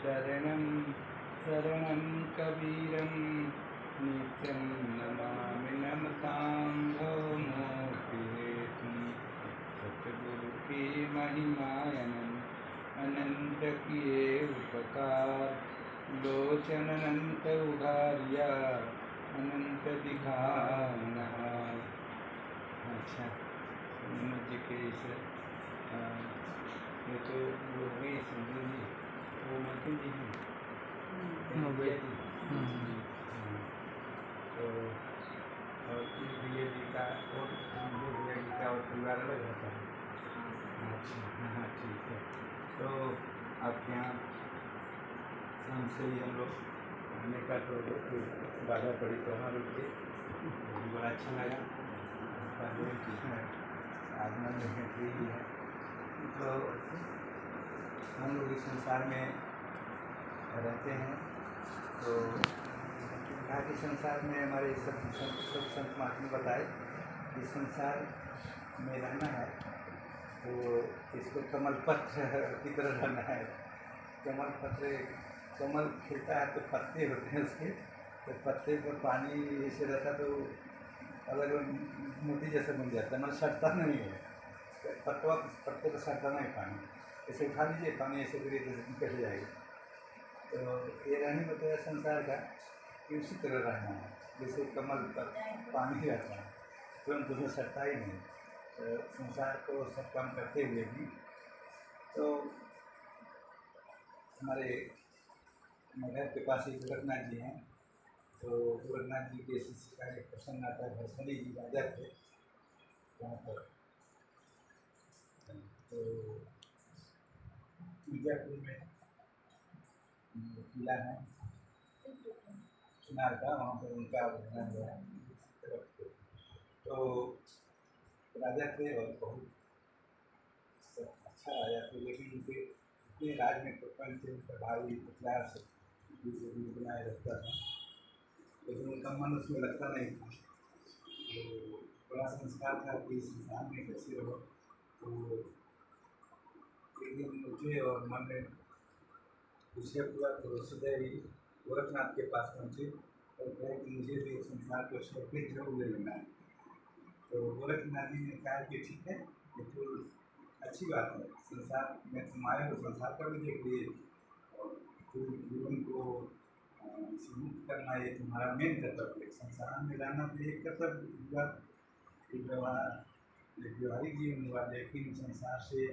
शरणं शरणं कबीरं नित्यं नमामि नमतां भवमोक्षहेतुं। सतगुरु की महिमायनन अनंत किए उपकार, लोचन अनंत उघारिया अनंत दिखानहार। अच्छा, मनोज जी के इस ये तो वो हो गई संजय जी, वो मलकिन जी हैं, भैया जी। तो और भैया जी का और भैया जी का और परिवार अलग रहता है। अच्छा, हाँ ठीक है। तो आपके यहाँ शाम से ही हम लोग आने का तो बाधा पड़ी तो वहाँ रुक गए, बड़ा अच्छा लगा। साधना में फ्री है। तो हम लोग इस संसार में रहते हैं, तो यहाँ के संसार में हमारे सब संत महात्मा बताए कि संसार में रहना है तो इसको कमल पत्र की तरह रहना है। कमल पत्र, कमल खिलता है तो पत्ते होते हैं उसके, तो पत्ते पर पानी ऐसे रहता तो अलग मोती जैसा बन जाता है, मतलब सटता नहीं है पत्ते पर सटता नहीं पानी। ऐसे उठा लीजिए, पानी ऐसे करिए तो निकल जाएगा। तो ये रहने बताया संसार का कि उसी तरह रहना है, जैसे कमल पर पानी रहता है तुरंत उसमें सटता ही नहीं। तो संसार को सब काम करते हुए भी तो हमारे घर के पास ही गोरखनाथ जी हैं, तो गोरखनाथ जी के शिष्य का एक प्रसंग आता है। भरसनी जी राजा थे वहाँ पर, तो मिर्जापुर में किला है सुनार का, वहाँ पर उनका वर्णन हुआ है। तो राजा थे और बहुत अच्छा राजा थे, लेकिन उनके इतने राज में प्रपंच थे, उनका भाई हथियार से बनाए रखता था, लेकिन उनका मन उसमें लगता नहीं था। तो बड़ा संस्कार था कि संसार में कैसे रहो। तो एक दिन मुझे और मन में विषय पूरा, तो सीधे ही गोरखनाथ के पास पहुँचे और कहे कि मुझे भी संसार को छोड़कर जरूर ले लेना है। तो गोरखनाथ जी ने कहा कि ठीक है, ये तो अच्छी बात है, संसार में तुम आए हो, संसार का भी देख लिए और जीवन को मुक्त करना ये तुम्हारा मेन कर्तव्य है। संसार में रहना तो एक कर्तव्य हुआ, व्यवहारिक जीवन हुआ, लेकिन संसार से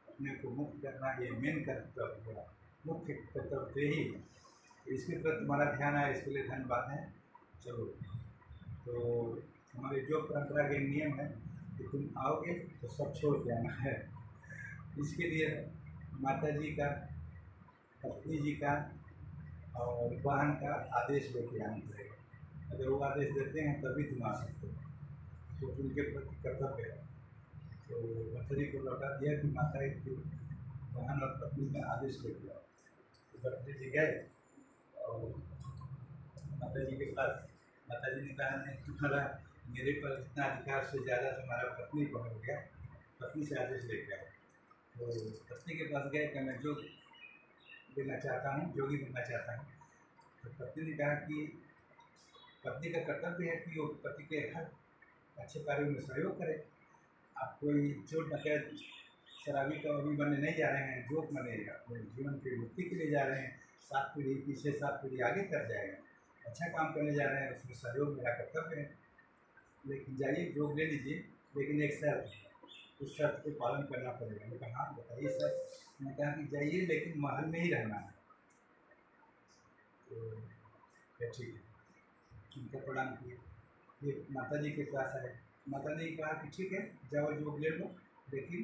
अपने को मुक्त करना ये मेन कर्तव्य हुआ, मुख्य कर्तव्य ही है। इसके प्रति तुम्हारा ध्यान आया, इसके लिए धन्यवाद है। चलो, तो हमारे जो परंपरा के नियम है कि तुम आओगे तो सब छोड़ के आना है। इसके लिए माता जी का, पत्नी जी का और बहन का आदेश लेके आना पड़ेगा। अगर वो आदेश देते हैं तभी तुम आ सकते हो, तो उनके प्रति कर्तव्य है। तो भरतरी को लौटा दिया कि माता की बहन और पत्नी का आदेश लेके आओ। तो भरतरी जी गए और माता जी के पास। माता जी ने कहा नहीं, तुम्हारा मेरे पर इतना अधिकार से ज़्यादा तुम्हारा पत्नी पर हो गया, पत्नी से आदेश लेके आओ। तो पत्नी के पास गए कि मैं जो देना चाहता हूँ, जोगी बनना चाहता हूँ। तो पत्नी ने कहा कि पत्नी का कर्तव्य है कि वो पति के हर अच्छे कार्यों में सहयोग करे। आप कोई चोर डकैत शराबी कभी बनने नहीं जा रहे हैं, जोक बनेगा, अपने जीवन की मुक्ति के लिए जा रहे हैं, 7 पीढ़ी पीछे 7 पीढ़ी आगे कर जाएगा, अच्छा काम करने जा रहे हैं, उसमें सहयोग मेरा कर्तव्य है। लेकिन जाइए जोग ले लीजिए, लेकिन एक शर्त है, उस शर्त को पालन करना पड़ेगा। मैंने कहा हाँ बताइए सर। मैंने कहा कि जाइए लेकिन महल में ही रहना है। तो ठीक है, उनका प्रणाम किए, ये माता जी के पास आए। माता जी ने कहा कि ठीक है जाओ जोग ले लो, लेकिन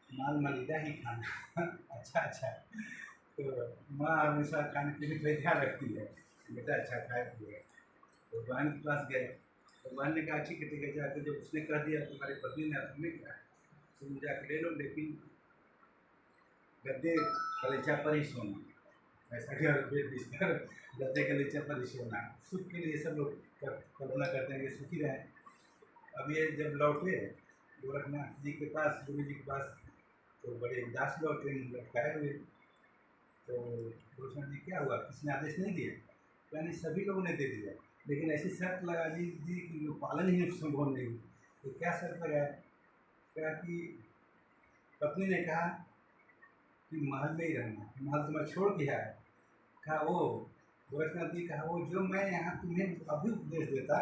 माल मलिदा ही खाना। अच्छा अच्छा। तो माँ हमेशा खाने पीने पर ध्यान रखती है, बेटा अच्छा खाए पिए। तो बहन के पास गए, तो बहन ने कहा ठीक है जाके, जब उसने कह दिया तुम्हारी पत्नी ने तुमने कहा तुम जाके ले लो, लेकिन गद्दे गलीचा पर ही सोना, ऐसा क्या बिस्तर गद्दे गलीचा पर ही सोना। सुख के लिए सब लोग कल्पना करते हैं कि सुखी रहें। अब ये जब लौटे गोरखनाथ जी के पास, गुरु जी के पास, तो बड़े उदास लौटे, लटकाए हुए। तो गोस्वामी जी क्या हुआ, किसने आदेश नहीं दिया? यानी सभी लोगों ने दे दिया, लेकिन ऐसी शर्त लगा दी कि जो पालन ही संभव नहीं। तो क्या शर्त लगाया? क्या कि पत्नी ने कहा कि महल में ही रहना, महल तुम्हें छोड़ दिया है। कहा वो गोरखनाथ जी, कहा वो जो मैं यहाँ तुम्हें अभी उपदेश देता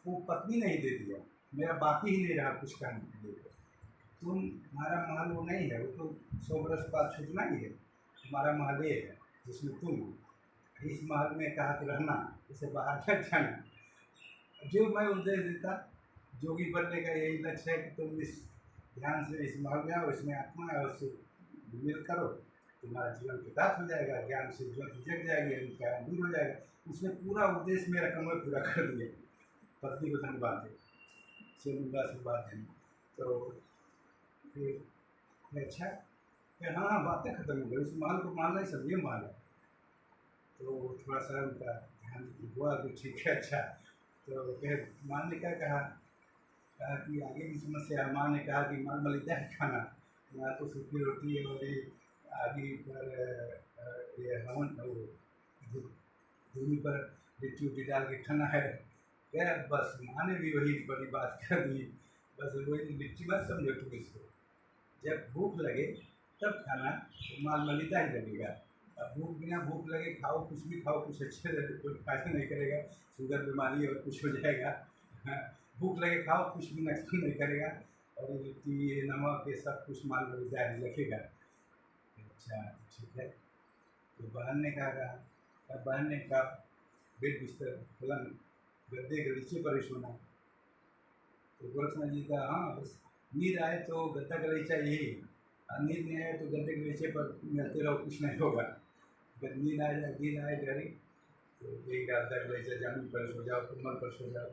वो पत्नी ने ही दे दिया, मेरा बाकी ही नहीं रहा कुछ करने के लिए। तुम्हारा महल वो नहीं है, वो तो 100 बरस बाद छूटना ही है। तुम्हारा महल ये है जिसमें तुम इस महल में कहा कि रहना, इसे बाहर मत जाना। जो मैं उपदेश देता, जोगी बनने का यही लक्ष्य है कि तुम इस ध्यान से इस महल में आओ, इसमें आत्मा है, उससे मिल करो, तुम्हारा जीवन प्रकाश हो जाएगा, ज्ञान से ज्योति जग जाएगी, अहंकार दूर हो जाएगा। उसने पूरा उपदेश मेरा कमर पूरा कर दिया। पत्नी को धन्यवाद दे, से आशीर्वाद देना। तो फिर अच्छा फिर हाँ बातें खत्म हो गई, उस महल को मानना ही सब ये महल है। तो थोड़ा सा उनका ध्यान हुआ कि ठीक है अच्छा। तो फिर माँ ने क्या कहा कि आगे की समस्या। माँ ने कहा कि माँ मलिदा है खाना, यहाँ तो सूखी रोटी है और ये आगे पर ये हवन धूनी पर लिट्टी उट्टी डाल के खाना है। क्या बस माँ ने भी वही बड़ी बात कर दी, बस वही लिट्टी मत समझो तुम इसको, जब भूख लगे तब खाना, तो माल मलिदा ही लगेगा। अब बिना भूख लगे खाओ, कुछ भी खाओ, कुछ अच्छे रहे, कोई फायदा नहीं करेगा, शुगर बीमारी और कुछ हो जाएगा। हाँ, भूख लगे खाओ, कुछ भी नुकसान नहीं करेगा, और ये लिट्टी ये नमक ये सब कुछ माल मलिदा ही लगेगा। अच्छा ठीक है। तो बहन ने कहा, तब बहन ने कहा बेड बिस्तर पलंग गद्दे गलीचे पर ही सोना। तो गोरखनाथ जी का हाँ बस नींद आए तो गद्दा गलीचा यही, नींद नहीं आए तो गद्दे गलीचे पर मिलते रहो, कुछ नहीं होगा। जब नींद आ जाए, नींद आए गहरी, तो यही गद्दा गलीचा जमीन पर सो जाओ, कमर पर सो जाओ।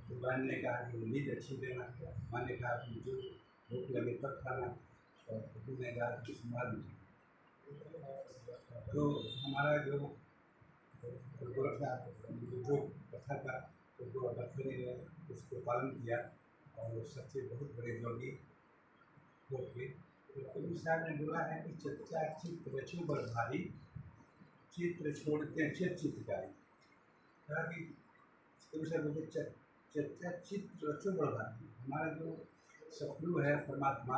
तो बहन ने कहा कि नींद अच्छी देना, माँ ने कहा कि जो भूख लगे तब खाना, और पति ने कहा कि संभाल। तो हमारा जो गोरखनाथ जो कथा का तो जो बखरी ने उसको पालन किया, और सच्चे बहुत बड़े योगी हो गए। तो कबीर साहब ने बोला है कि चच्चा चित्त रचो बर भारी, चित्र छोड़ते हैं चित्रकारी। कहा कि कबीर साहब बोलते चच्चा चित्त रचो बर भारी, हमारा जो सतगुरु है परमात्मा,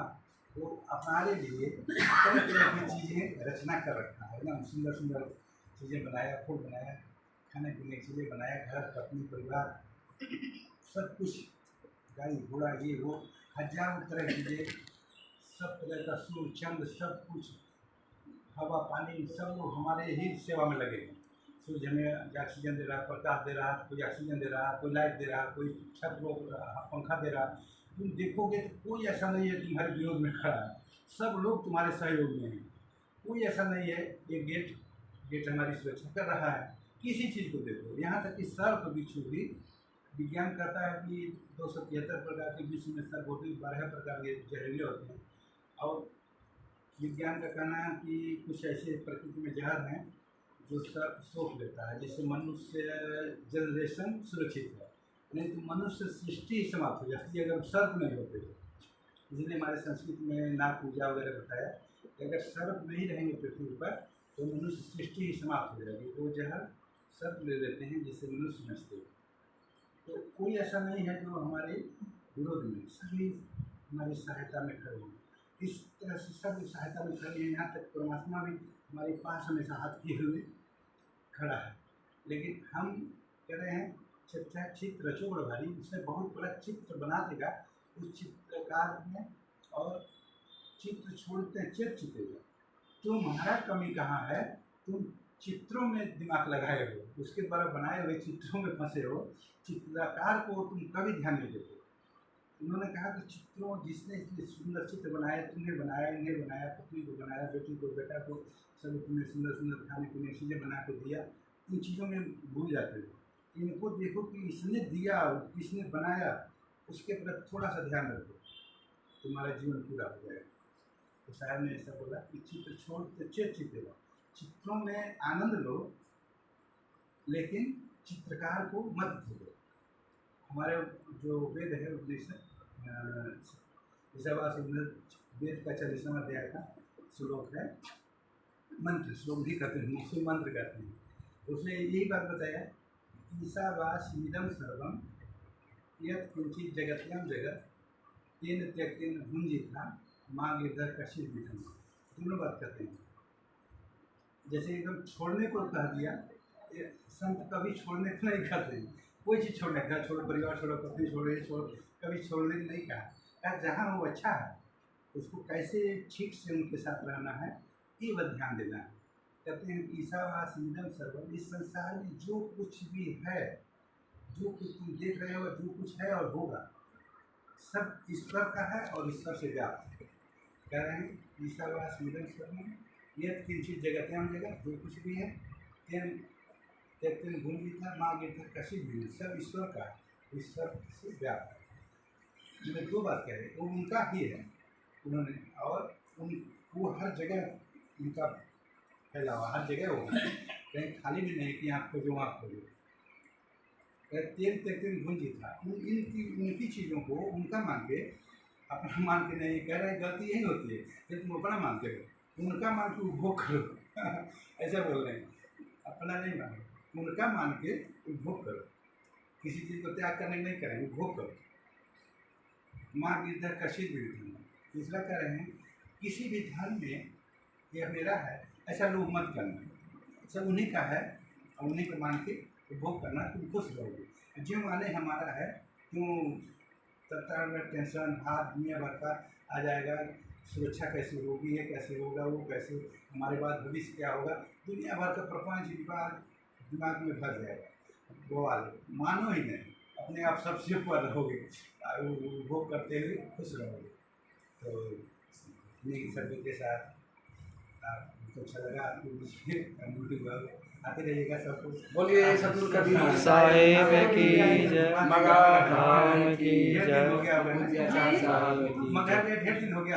वो हमारे लिए तरह तरह की चीज़ें रचना कर रखा है ना, सुंदर सुंदर चीज़ें बनाया, फूल बनाया, खाने पीने की चीज़ें बनाया, घर पत्नी परिवार सब कुछ, गाड़ी घोड़ा ये वो हजारों तरह की चीज़ें, सब तरह का सूर्य चंद्र सब कुछ, हवा पानी, सब लोग हमारे ही सेवा में लगे हैं। सूर्य हमें ऑक्सीजन दे रहा, प्रकाश दे रहा, कोई ऑक्सीजन दे रहा, कोई लाइट दे रहा, कोई छत को पंखा दे रहा। तुम देखोगे तो कोई ऐसा नहीं है तुम्हारे विरोध में खड़ा है, सब लोग तुम्हारे सहयोग में हैं। कोई ऐसा नहीं है, ये गेट हमारी सुरक्षा कर रहा है। किसी चीज़ को देखो, यहाँ तक कि सर्प बिच्छू भी, विज्ञान कहता है कि 273 प्रकार के विश्व में सर्प होते हैं, 12 प्रकार के जहरीले होते हैं, और विज्ञान का कहना है कि कुछ ऐसे प्रकृति में जहर हैं जो सर्प सोख लेता है, जिससे मनुष्य जनरेशन सुरक्षित है। नहीं तो मनुष्य सृष्टि ही समाप्त हो जाती है अगर सर्प नहीं होते तो। इसलिए हमारे संस्कृति में नाग पूजा वगैरह बताया कि अगर सर्प नहीं रहेंगे पृथ्वी पर तो मनुष्य सृष्टि ही समाप्त हो जाएगी। वो जहर सर्प ले लेते हैं जिससे मनुष्य नष्ट हो। तो कोई ऐसा नहीं है जो हमारे विरोध में, सभी हमारी सहायता में खड़े हैं। इस तरह से सब सहायता में खड़े हैं, यहाँ तक परमात्मा भी हमारे पास हमेशा हाथ किए हुए खड़ा है। लेकिन हम कह रहे हैं चच्चा चित्र रचो बड़ भारी, उससे बहुत बड़ा चित्र बना देगा उस चित्रकार में, और चित्र छोड़ते हैं चित्र चित्रेगा। तुम्हारा कमी कहाँ है, तुम चित्रों में दिमाग लगाए हो, उसके द्वारा बनाए हुए चित्रों में फंसे हो, चित्रकार को तुम कभी ध्यान नहीं देते। उन्होंने कहा कि चित्रों जिसने इतने सुंदर चित्र बनाए, तुम्हें बनाया, इन्हें बनाया, पत्नी को बनाया, बेटी को, बेटा को, सब तुम्हें सुंदर सुंदर खाने पीने की चीज़ें बना के दिया, इन चीज़ों में भूल जाते हो। इनको देखो कि इसने दिया, किसने बनाया, उसके प्रति थोड़ा सा ध्यान रखो, तुम्हारा जीवन पूरा हो जाएगा। तो साहब ने ऐसा बोला कि चित्र छोड़ चित्र लो, चित्रों में आनंद लो, लेकिन चित्रकार को मत भूलो। हमारे जो वेद है उपनिषद ईशावास वेद का 40वां अध्याय का श्लोक है मंत्र श्लोक भी कहते हैं, मुख्य मंत्र कहते हैं। उसने यही बात बताया, ईशावास्यमिदं सर्वं यत् किंचित जगत्याम जगत तेन त्यक्तेन भुंजिता माँ गिरधर कश्चित विधम। दोनों बात कहते हैं। जैसे एकदम छोड़ने को कह दिया, ये संत कभी छोड़ने को नहीं कहते हैं, कोई चीज़ छोड़ने, घर छोड़ो, परिवार छोड़ो, पत्नी छोड़ो, ये छोड़ो, कभी छोड़ने को नहीं कहा। जहाँ वो अच्छा है उसको कैसे ठीक से उनके साथ रहना है, ये बस ध्यान देना है। कहते हैं ईशावास्यमिदं सर्वम, इस संसार में जो कुछ भी है, जो कुछ तुम देख रहे हो, जो कुछ है और होगा, सब ईश्वर का है और ईश्वर से व्याप्त है। कह रहे हैं ईशावास्यमिदं सर्वम यत् किंचित जगत्याम जगत, जो कुछ भी है, तेन त्यक्तेन भुंजिता माँ गिरधर कश्चित विधम, सब ईश्वर का है, ईश्वर से व्याप्त है। मैंने दो बात कह रहे, वो उनका ही है उन्होंने, और वो हर जगह उनका फैला हुआ, हर जगह वो है, कहीं खाली भी नहीं कि यहाँ खोजो वहाँ खोजो। तेल त्यक्तेन भुंजिता, उनकी चीज़ों को उनका मान के, अपना मान के नहीं। कह रहे गलती यही होती है कि तुम अपना मानते हो, उनका मान के उपभोग करो ऐसा बोल रहे हैं, अपना नहीं मानो, उनका मान के उपभोग करो, किसी चीज़ को त्याग करने नहीं करें, उपभोग करो। माँ गिरधर कश्चित विधम। तीसरा कह रहे हैं किसी भी धर्म में यह मेरा है ऐसा लोग मत करना, सब उन्हीं का है और उन्हीं को मान के उपभोग करना, तुम खुश रहोगे। जो माने हमारा है, क्यों तत्काल में टेंशन भार दुनिया भर का आ जाएगा, सुरक्षा कैसे होगी, ये कैसे होगा, वो कैसे, हमारे बाद भविष्य क्या होगा, दुनिया भर का प्रपंच विवाद दिमाग में भर जाएगा। वो वाले मानो ही नहीं, अपने आप सबसे ऊपर रहोगे, उपभोग करते हुए खुश रहोगे। तो इन्हीं सभी के साथ आपको अच्छा लगा, आपको आते रहिएगा सबको। बोलिए सतगुरु कबीर साहिब की जय, मगध धाम की जय। हो गया, साहिब की मगर ढेर दिन हो गया।